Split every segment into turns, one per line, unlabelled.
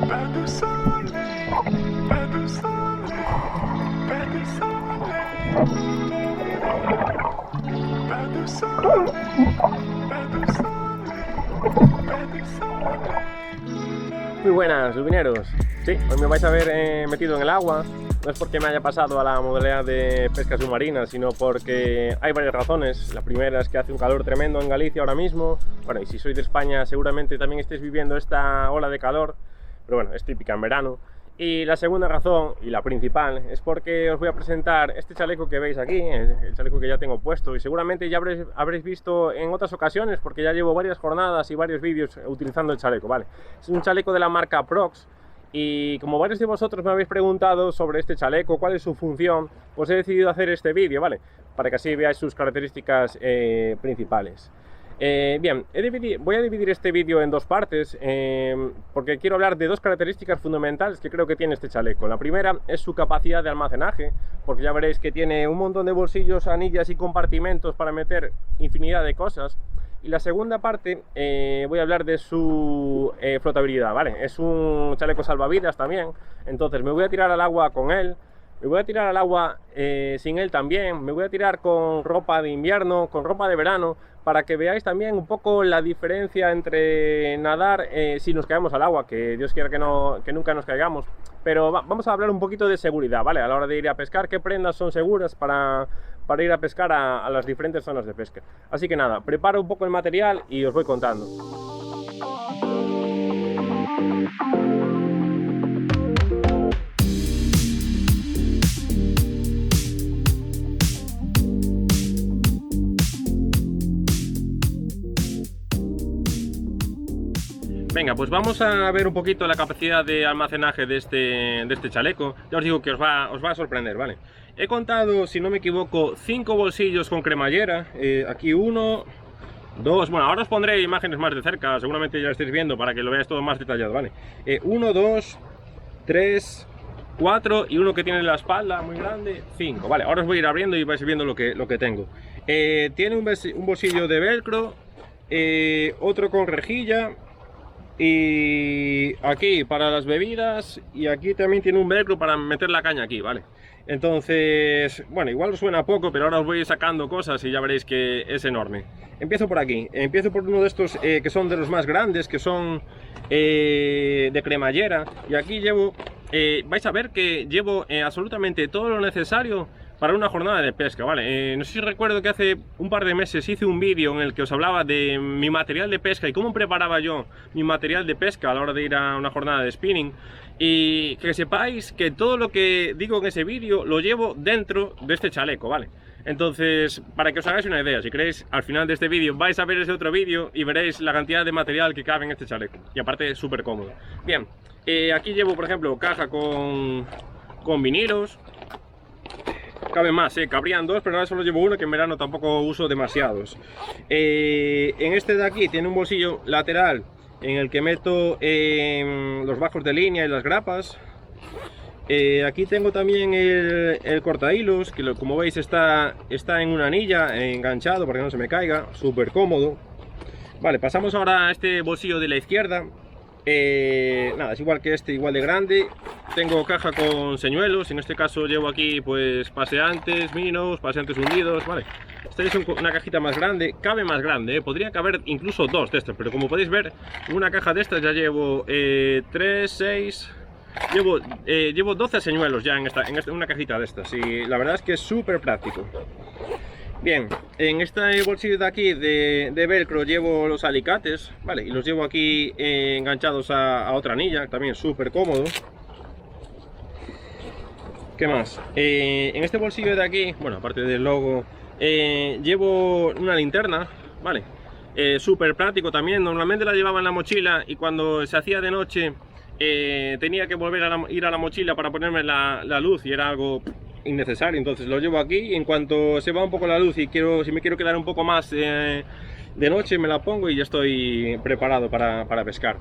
Muy buenas, lubineros. Sí, hoy me vais a ver metido en el agua. No es porque me haya pasado a la modalidad de pesca submarina, sino porque hay varias razones. La primera es que hace un calor tremendo en Galicia ahora mismo. Bueno, y si sois de España seguramente también estéis viviendo esta ola de calor, pero bueno, es típica en verano. Y la segunda razón, y la principal, es porque os voy a presentar este chaleco que veis aquí, el chaleco que ya tengo puesto, y seguramente ya habréis visto en otras ocasiones, porque ya llevo varias jornadas y varios vídeos utilizando el chaleco, ¿vale? Es un chaleco de la marca Prox, y como varios de vosotros me habéis preguntado sobre este chaleco, cuál es su función, pues he decidido hacer este vídeo, ¿vale? Para que así veáis sus características principales. Bien, voy a dividir este vídeo en dos partes porque quiero hablar de dos características fundamentales que creo que tiene este chaleco. La primera es su capacidad de almacenaje, porque ya veréis que tiene un montón de bolsillos, anillas y compartimentos para meter infinidad de cosas. Y la segunda parte voy a hablar de su flotabilidad, ¿vale? Es un chaleco salvavidas también, entonces me voy a tirar al agua con él. Me voy a tirar al agua sin él también, me voy a tirar con ropa de invierno, con ropa de verano, para que veáis también un poco la diferencia entre nadar si nos caemos al agua, que Dios quiera que nunca nos caigamos. Pero vamos a hablar un poquito de seguridad, ¿vale? A la hora de ir a pescar, qué prendas son seguras para ir a pescar a las diferentes zonas de pesca. Así que nada, preparo un poco el material y os voy contando. Venga, pues vamos a ver un poquito la capacidad de almacenaje de este chaleco. Ya os digo que os va a sorprender, ¿vale? He contado, si no me equivoco, 5 bolsillos con cremallera. Aquí 1, 2, bueno, ahora os pondré imágenes más de cerca, seguramente ya lo estáis viendo para que lo veáis todo más detallado, ¿vale? 1, 2, 3, 4 y uno que tiene la espalda muy grande, 5, ¿vale? Ahora os voy a ir abriendo y vais viendo lo que tengo. Tiene un bolsillo de velcro, otro con rejilla. Y aquí para las bebidas, y aquí también tiene un velcro para meter la caña aquí, ¿vale? Entonces, bueno, igual os suena poco, pero ahora os voy sacando cosas y ya veréis que es enorme. Empiezo por aquí, empiezo por uno de estos que son de los más grandes, que son de cremallera. Y aquí llevo, vais a ver que llevo absolutamente todo lo necesario para una jornada de pesca, ¿vale? No sé si recuerdo que hace un par de meses hice un vídeo en el que os hablaba de mi material de pesca y cómo preparaba yo mi material de pesca a la hora de ir a una jornada de spinning. Y que sepáis que todo lo que digo en ese vídeo lo llevo dentro de este chaleco, ¿vale? Entonces, para que os hagáis una idea, si queréis, al final de este vídeo vais a ver ese otro vídeo y veréis la cantidad de material que cabe en este chaleco. Y aparte es súper cómodo. Bien, aquí llevo, por ejemplo, caja con vinilos. Caben más, cabrían 2, pero ahora solo llevo uno, que en verano tampoco uso demasiados. En este de aquí tiene un bolsillo lateral en el que meto los bajos de línea y las grapas. Aquí tengo también el cortahilos, que como veis está en una anilla enganchado para que no se me caiga, súper cómodo. Vale, pasamos ahora a este bolsillo de la izquierda. Nada, es igual que este, igual de grande. Tengo caja con señuelos, en este caso llevo aquí pues paseantes, minos, paseantes hundidos, vale. Esta es una cajita más grande, cabe más grande, podría caber incluso 2 de estas, pero como podéis ver, una caja de estas ya llevo 3, 6, llevo 12 señuelos ya en una cajita de estas, y la verdad es que es súper práctico. Bien, en este bolsillo de aquí de velcro llevo los alicates, vale, y los llevo aquí enganchados a otra anilla, también súper cómodo. ¿Qué más? En este bolsillo de aquí, bueno, aparte del logo, llevo una linterna, vale, súper práctico también. Normalmente la llevaba en la mochila y cuando se hacía de noche tenía que volver a ir a la mochila para ponerme la luz y era algo innecesario, entonces lo llevo aquí y en cuanto se va un poco la luz y si me quiero quedar un poco más de noche me la pongo y ya estoy preparado para pescar.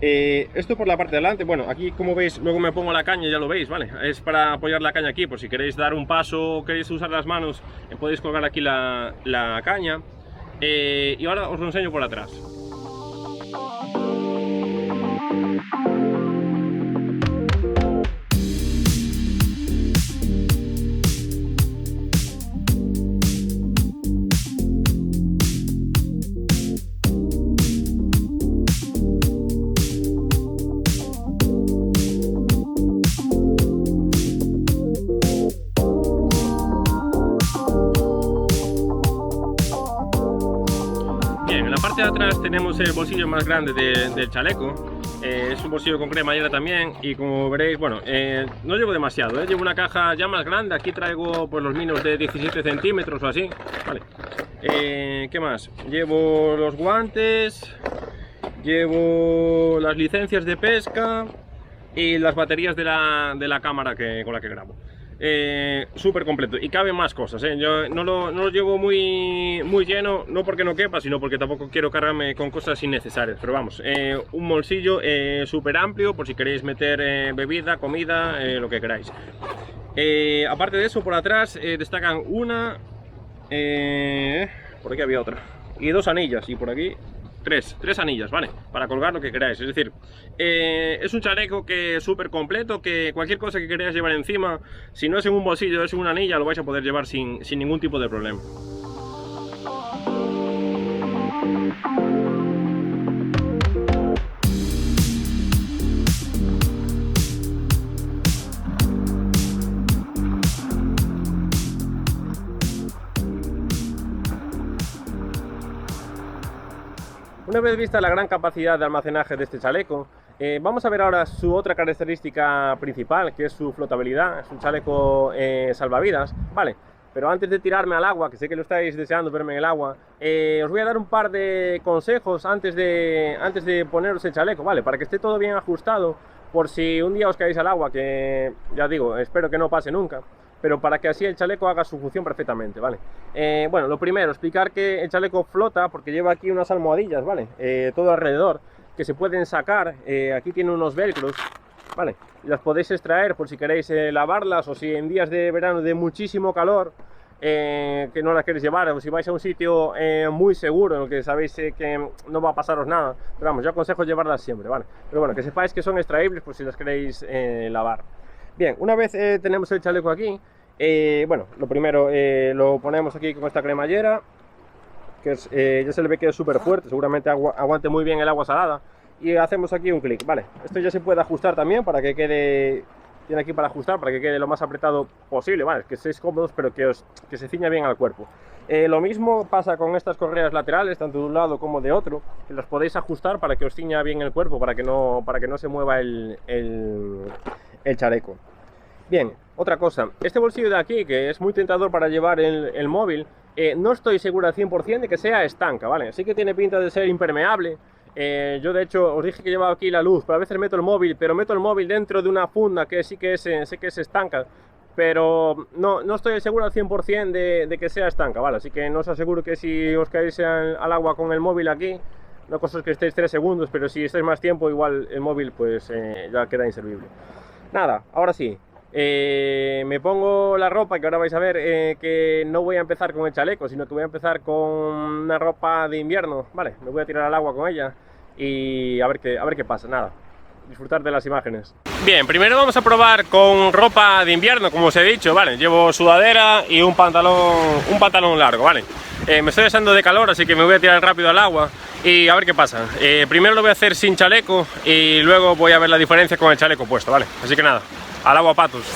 Esto por la parte de delante, bueno, aquí como veis luego me pongo la caña, ya lo veis, ¿vale? Es para apoyar la caña aquí, por si queréis dar un paso o queréis usar las manos, podéis colgar aquí la caña. Y ahora os lo enseño por atrás. tenemos el bolsillo más grande del chaleco. Es un bolsillo con cremallera también, y como veréis, bueno, no llevo demasiado, llevo una caja ya más grande. Aquí traigo pues los minos de 17 centímetros o así, vale. ¿Qué más? Llevo los guantes, llevo las licencias de pesca y las baterías de la cámara con la que grabo. Súper completo, y caben más cosas, yo no lo llevo muy lleno, no porque no quepa, sino porque tampoco quiero cargarme con cosas innecesarias. Pero vamos, un bolsillo súper amplio por si queréis meter bebida, comida, lo que queráis. Aparte de eso, por atrás destacan por aquí había otra, y dos anillas, y por aquí tres anillas, ¿vale? Para colgar lo que queráis. Es decir, es un chaleco que es súper completo, que cualquier cosa que queráis llevar encima, si no es en un bolsillo, es en una anilla, lo vais a poder llevar sin ningún tipo de problema. Una vez vista la gran capacidad de almacenaje de este chaleco, vamos a ver ahora su otra característica principal, que es su flotabilidad. Es un chaleco salvavidas, ¿vale? Pero antes de tirarme al agua, que sé que lo estáis deseando verme en el agua, os voy a dar un par de consejos antes de poneros el chaleco, ¿vale? Para que esté todo bien ajustado, por si un día os caéis al agua, que ya digo, espero que no pase nunca, pero para que así el chaleco haga su función perfectamente, ¿vale? Bueno, lo primero, explicar que el chaleco flota porque lleva aquí unas almohadillas, ¿vale? Todo alrededor, que se pueden sacar. Aquí tiene unos velcros, ¿vale? Y las podéis extraer por si queréis lavarlas, o si en días de verano de muchísimo calor, que no las queréis llevar, o si vais a un sitio muy seguro en el que sabéis que no va a pasaros nada. Pero vamos, yo aconsejo llevarlas siempre, ¿vale? Pero bueno, que sepáis que son extraíbles por si las queréis lavar. Bien, una vez tenemos el chaleco aquí, bueno, lo primero lo ponemos aquí con esta cremallera, que es, ya se le ve que es súper fuerte, seguramente aguante muy bien el agua salada, y hacemos aquí un clic, vale. Esto ya se puede ajustar también para que quede, tiene aquí para ajustar, para que quede lo más apretado posible, vale, que seáis cómodos, pero que se ciña bien al cuerpo. Lo mismo pasa con estas correas laterales, tanto de un lado como de otro, que las podéis ajustar para que os ciña bien el cuerpo, para que no se mueva el chaleco. Bien, otra cosa, este bolsillo de aquí, que es muy tentador para llevar el móvil, no estoy seguro al 100% de que sea estanca, ¿vale? Sí que tiene pinta de ser impermeable. Yo de hecho os dije que llevaba aquí la luz, pero a veces meto el móvil, dentro de una funda que sí que sé que es estanca, pero no estoy seguro al 100% de que sea estanca, ¿vale? Así que no os aseguro que si os caéis al agua con el móvil aquí, no cosa es que estéis 3 segundos, pero si estáis más tiempo, igual el móvil pues ya queda inservible. Nada, ahora sí, me pongo la ropa, que ahora vais a ver que no voy a empezar con el chaleco, sino que voy a empezar con una ropa de invierno, ¿vale? Me voy a tirar al agua con ella y a ver qué pasa. Nada, disfrutar de las imágenes. Bien, primero vamos a probar con ropa de invierno, como os he dicho, ¿vale? Llevo sudadera y un pantalón largo, ¿vale? Me estoy asando de calor, así que me voy a tirar rápido al agua y a ver qué pasa. Primero lo voy a hacer sin chaleco y luego voy a ver la diferencia con el chaleco puesto, ¿vale? Así que nada, al agua, patos.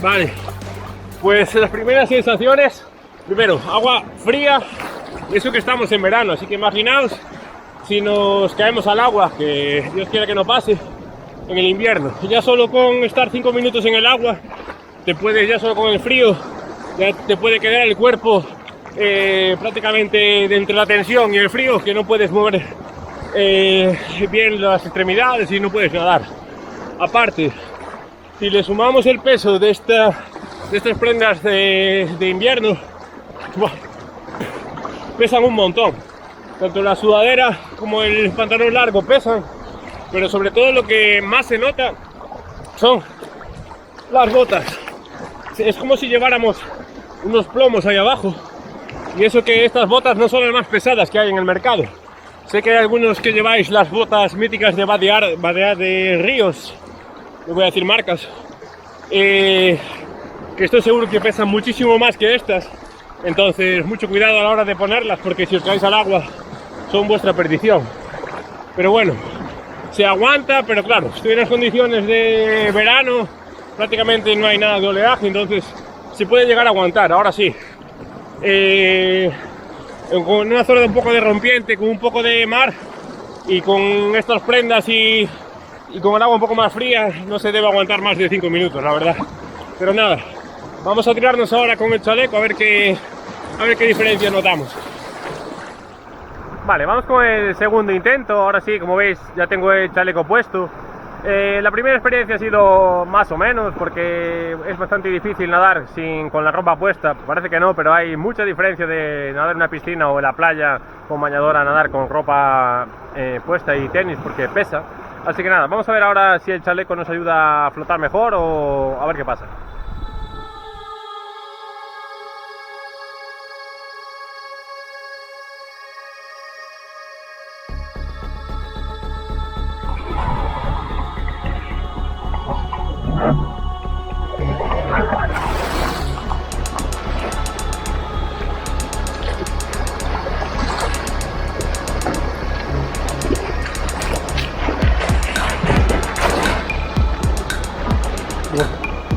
Vale, pues las primeras sensaciones, primero, agua fría, eso que estamos en verano, así que imaginaos si nos caemos al agua, que Dios quiera que no pase, en el invierno. Ya solo con estar 5 minutos en el agua, ya solo con el frío, ya te puede quedar el cuerpo prácticamente entre la tensión y el frío, que no puedes mover bien las extremidades y no puedes nadar. Aparte, si le sumamos el peso de esta estas prendas de invierno, ¡buah!, pesan un montón. Tanto la sudadera como el pantalón largo pesan, pero sobre todo lo que más se nota son las botas. Es como si lleváramos unos plomos ahí abajo, y eso que estas botas no son las más pesadas que hay en el mercado. Sé que hay algunos que lleváis las botas míticas de Badear de Ríos, no voy a decir marcas, que estoy seguro que pesan muchísimo más que estas. Entonces mucho cuidado a la hora de ponerlas, porque si os caéis al agua son vuestra perdición. Pero bueno, se aguanta, pero claro, estoy en las condiciones de verano, prácticamente no hay nada de oleaje, entonces se puede llegar a aguantar. Ahora sí, con una zona de un poco de rompiente, con un poco de mar y con estas prendas y con el agua un poco más fría, no se debe aguantar más de 5 minutos, la verdad. Pero nada, vamos a tirarnos ahora con el chaleco a ver qué diferencia notamos. Vale, vamos con el segundo intento. Ahora sí, como veis, ya tengo el chaleco puesto. La primera experiencia ha sido más o menos, porque es bastante difícil nadar con la ropa puesta. Parece que no, pero hay mucha diferencia de nadar en una piscina o en la playa con bañador a nadar con ropa puesta y tenis, porque pesa. Así que nada, vamos a ver ahora si el chaleco nos ayuda a flotar mejor o a ver qué pasa.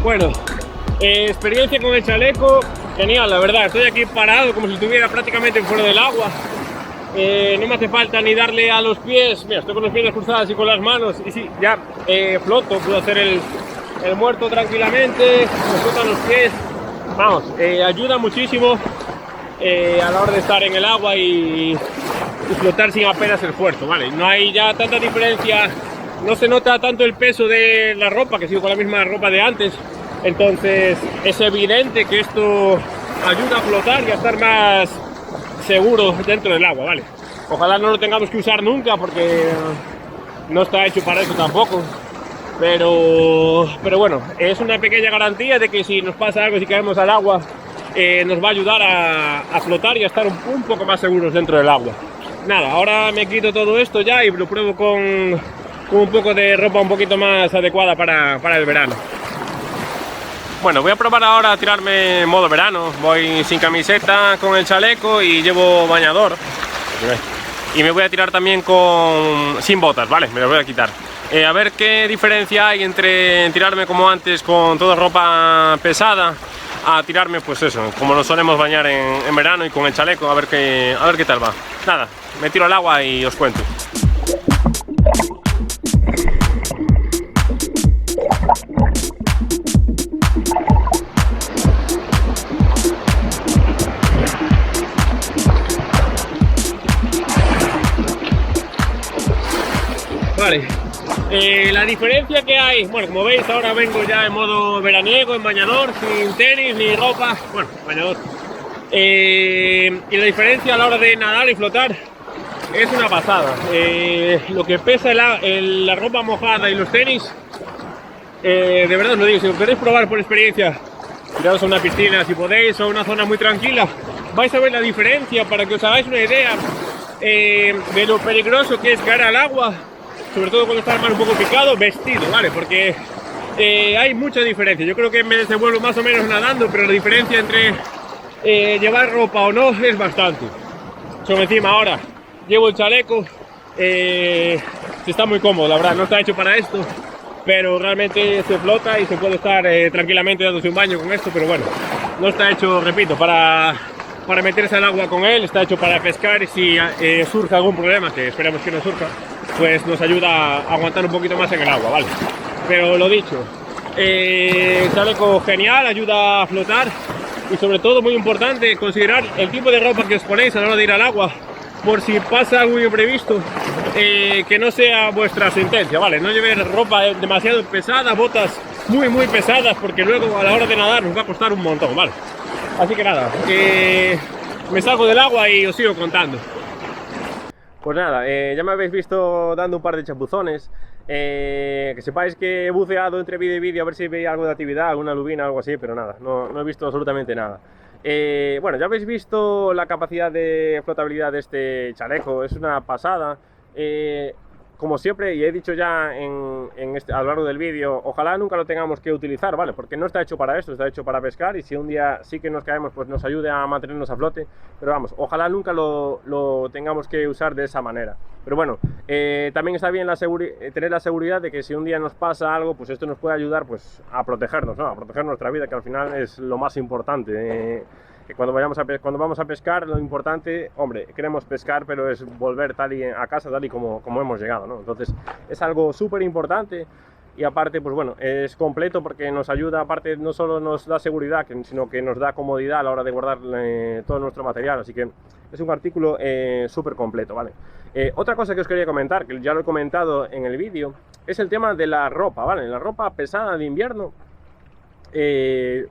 Bueno, experiencia con el chaleco, genial, la verdad. Estoy aquí parado como si estuviera prácticamente fuera del agua. No me hace falta ni darle a los pies. Mira, estoy con los pies cruzados y con las manos. Y sí, ya floto, puedo hacer el muerto tranquilamente, me flotan los pies. Vamos, ayuda muchísimo a la hora de estar en el agua y flotar sin apenas esfuerzo, ¿vale? No hay ya tanta diferencia. No se nota tanto el peso de la ropa, que sigo con la misma ropa de antes. Entonces es evidente que esto ayuda a flotar y a estar más seguro dentro del agua, ¿vale? Ojalá no lo tengamos que usar nunca, porque no está hecho para eso tampoco. Pero bueno, es una pequeña garantía de que si nos pasa algo, si caemos al agua, nos va a ayudar a flotar y a estar un poco más seguros dentro del agua. Nada, ahora me quito todo esto ya y lo pruebo con un poco de ropa un poquito más adecuada para el verano. Bueno, voy a probar ahora a tirarme en modo verano. Voy sin camiseta, con el chaleco y llevo bañador. Y me voy a tirar también sin botas, ¿vale? Me lo voy a quitar. A ver qué diferencia hay entre tirarme como antes con toda ropa pesada a tirarme, pues eso, como nos solemos bañar en verano y con el chaleco, a ver qué tal va. Nada, me tiro al agua y os cuento. Vale, la diferencia que hay, bueno, como veis ahora vengo ya en modo veraniego, en bañador, sin tenis ni ropa, bueno, bañador. Y la diferencia a la hora de nadar y flotar es una pasada. Lo que pesa la ropa mojada y los tenis, de verdad os lo digo, si lo queréis probar por experiencia, tiraos a una piscina si podéis, o a una zona muy tranquila, vais a ver la diferencia para que os hagáis una idea de lo peligroso que es caer al agua. Sobre todo cuando está el mar un poco picado, vestido, ¿vale? Porque hay mucha diferencia. Yo creo que me desenvuelvo más o menos nadando, pero la diferencia entre llevar ropa o no es bastante. Sobre encima ahora llevo el chaleco, está muy cómodo, la verdad, no está hecho para esto, pero realmente se flota y se puede estar tranquilamente dándose un baño con esto, pero bueno, no está hecho, repito, para meterse al agua con él, está hecho para pescar y si surge algún problema, que esperemos que no surja, pues nos ayuda a aguantar un poquito más en el agua, ¿vale? Pero lo dicho, el chaleco genial, ayuda a flotar y sobre todo muy importante considerar el tipo de ropa que os ponéis a la hora de ir al agua, por si pasa algún imprevisto, que no sea vuestra sentencia, ¿vale? No llevéis ropa demasiado pesada, botas muy pesadas, porque luego a la hora de nadar nos va a costar un montón, ¿vale? Así que nada, me salgo del agua y os sigo contando. Pues nada, ya me habéis visto dando un par de chapuzones. Que sepáis que he buceado entre vídeo y vídeo a ver si veía algo de actividad, alguna lubina, algo así, pero nada, no he visto absolutamente nada. Bueno, ya habéis visto la capacidad de flotabilidad de este chaleco, es una pasada. Como siempre, y he dicho ya a lo largo del vídeo, ojalá nunca lo tengamos que utilizar, ¿vale? Porque no está hecho para esto, está hecho para pescar, y si un día sí que nos caemos, pues nos ayude a mantenernos a flote. Pero vamos, ojalá nunca lo tengamos que usar de esa manera. Pero bueno, también está bien tener la seguridad de que si un día nos pasa algo, pues esto nos puede ayudar, pues, a protegernos, ¿no? A proteger nuestra vida, que al final es lo más importante. Que cuando vamos a pescar, lo importante, hombre, queremos pescar, pero es volver a casa tal y como hemos llegado, ¿no? Entonces es algo súper importante, y aparte, pues bueno, es completo porque nos ayuda, aparte no solo nos da seguridad, sino que nos da comodidad a la hora de guardar todo nuestro material, así que es un artículo súper completo, ¿vale? Otra cosa que os quería comentar, que ya lo he comentado en el vídeo, es el tema de la ropa, ¿vale? La ropa pesada de invierno.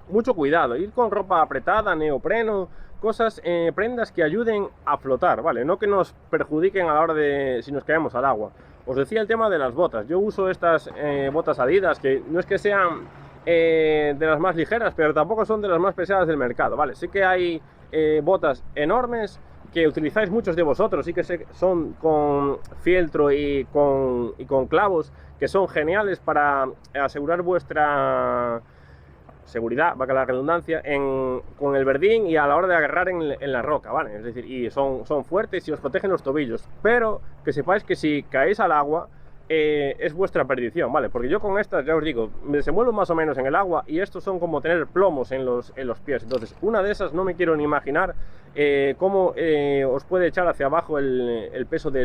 Mucho cuidado, ir con ropa apretada, neopreno, cosas, prendas que ayuden a flotar, ¿vale? No que nos perjudiquen a la hora de si nos caemos al agua. Os decía el tema de las botas. Yo uso estas botas Adidas, que no es que sean de las más ligeras, pero tampoco son de las más pesadas del mercado, ¿vale? Sí que hay botas enormes que utilizáis muchos de vosotros, sí que son con fieltro y con clavos, que son geniales para asegurar vuestra seguridad, valga la redundancia, con el verdín y a la hora de agarrar en la roca, ¿vale? Es decir, y son fuertes y os protegen los tobillos, pero que sepáis que si caéis al agua, es vuestra perdición, ¿vale? Porque yo con estas, ya os digo, me desenvuelvo más o menos en el agua, y estos son como tener plomos en los pies. Entonces, una de esas no me quiero ni imaginar cómo os puede echar hacia abajo el peso de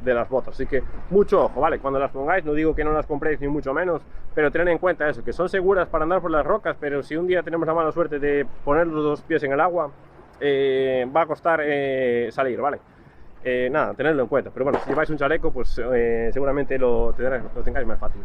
las botas. Así que mucho ojo, ¿vale? Cuando las pongáis, no digo que no las compréis ni mucho menos, pero tened en cuenta eso, que son seguras para andar por las rocas, pero si un día tenemos la mala suerte de poner los dos pies en el agua, va a costar salir, ¿vale? Nada, tenedlo en cuenta. Pero bueno, si lleváis un chaleco, pues seguramente lo tengáis más fácil.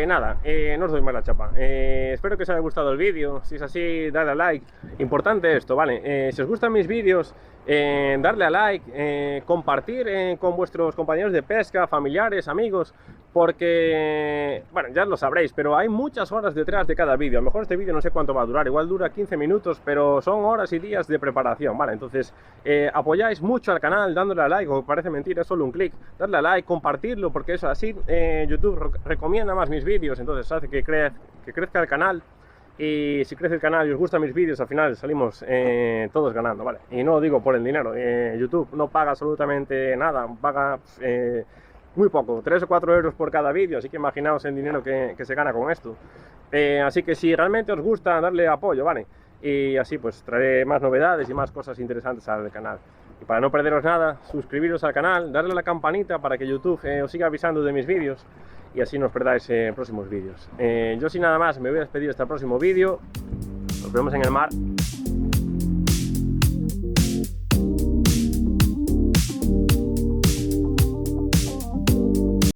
Nada, no os doy más la chapa. Espero que os haya gustado el vídeo. Si es así, dadle a like. Importante esto, ¿vale? Si os gustan mis vídeos, darle a like, compartir con vuestros compañeros de pesca, familiares, amigos, porque, bueno, ya lo sabréis, pero hay muchas horas detrás de cada vídeo. A lo mejor este vídeo no sé cuánto va a durar, igual dura 15 minutos, pero son horas y días de preparación, ¿vale? Entonces, apoyáis mucho al canal dándole a like, o parece mentira, es solo un clic, darle a like, compartirlo, porque eso así YouTube recomienda más mis vídeos, entonces hace que crezca el canal. Y si crece el canal y os gustan mis vídeos, al final salimos todos ganando, ¿vale? Y no lo digo por el dinero, YouTube no paga absolutamente nada, paga muy poco, 3 o 4 euros por cada vídeo, así que imaginaos el dinero que se gana con esto. Así que si realmente os gusta, darle apoyo, ¿vale? Y así pues traeré más novedades y más cosas interesantes al canal. Y para no perderos nada, suscribiros al canal, darle a la campanita para que YouTube os siga avisando de mis vídeos, y así no os perdáis próximos vídeos. Yo sin nada más me voy a despedir hasta el próximo vídeo. Nos vemos en el mar.